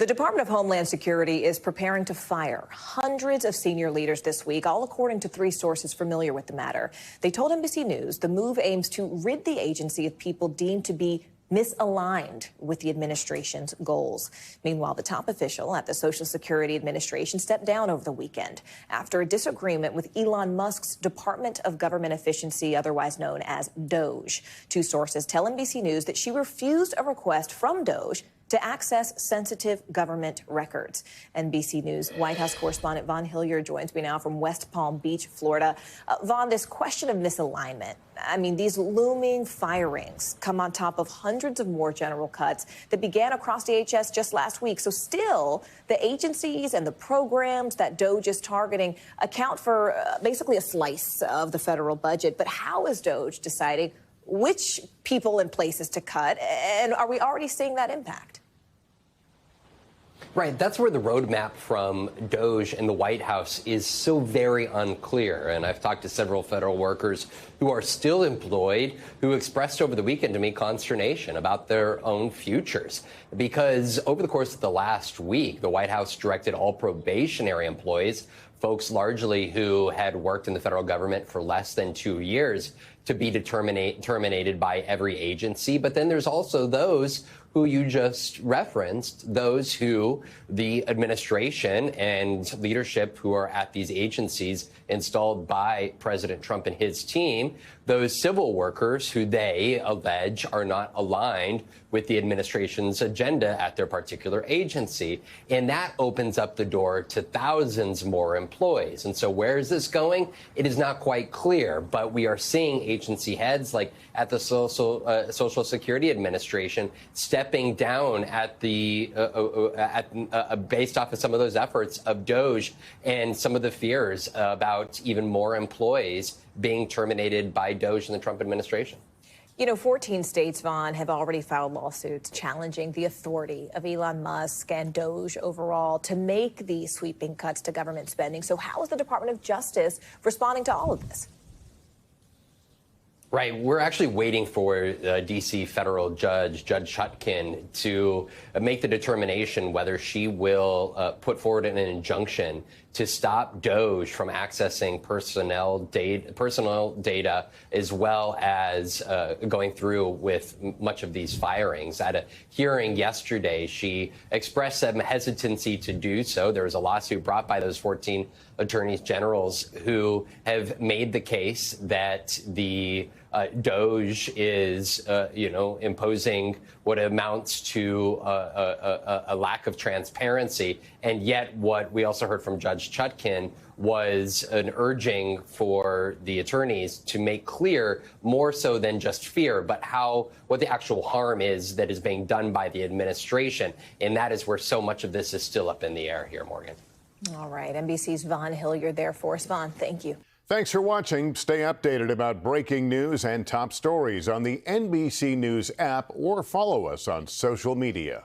The Department of Homeland Security is preparing to fire hundreds of senior leaders this week, all according to three sources familiar with the matter. They told NBC News the move aims to rid the agency of people deemed to be misaligned with the administration's goals. Meanwhile, the top official at the Social Security Administration stepped down over the weekend after a disagreement with Elon Musk's Department of Government Efficiency, otherwise known as DOGE. Two sources tell NBC News that she refused a request from DOGE to access sensitive government records. NBC News White House correspondent Vaughn Hillyard joins me now from West Palm Beach, Florida. Vaughn, this question of misalignment, I mean, these looming firings come on top of hundreds of more general cuts that began across DHS just last week. So still, the agencies and the programs that DOGE is targeting account for basically a slice of the federal budget. But how is DOGE deciding which people and places to cut? And are we already seeing that impact? Right. That's where the roadmap from DOGE and the White House is so very unclear. And I've talked to several federal workers who are still employed who expressed over the weekend to me consternation about their own futures. Because over the course of the last week, the White House directed all probationary employees, folks largely who had worked in the federal government for less than 2 years, to be terminated by every agency. But then there's also those who you just referenced, those who the administration and leadership who are at these agencies installed by President Trump and his team, those civil workers who they allege are not aligned with the administration's agenda at their particular agency. And that opens up the door to thousands more employees. And so where is this going? It is not quite clear, but we are seeing agency heads like at the Social Security Administration stepping down at the based off of some of those efforts of DOGE and some of the fears about even more employees being terminated by DOGE and the Trump administration. You know, 14 states, Vaughn, have already filed lawsuits challenging the authority of Elon Musk and DOGE overall to make these sweeping cuts to government spending. So how is the Department of Justice responding to all of this? Right. We're actually waiting for D.C. federal Judge Chutkan to make the determination whether she will put forward an injunction to stop DOGE from accessing personal data, as well as going through with much of these firings. At a hearing yesterday, she expressed some hesitancy to do so. There was a lawsuit brought by those 14 attorneys generals who have made the case that the DOGE is, imposing what amounts to a lack of transparency. And yet what we also heard from Judge Chutkan was an urging for the attorneys to make clear more so than just fear, but what the actual harm is that is being done by the administration. And that is where so much of this is still up in the air here, Morgan. All right. NBC's Vaughn Hillyard there for us. Vaughn, thank you. Thanks for watching. Stay updated about breaking news and top stories on the NBC News app or follow us on social media.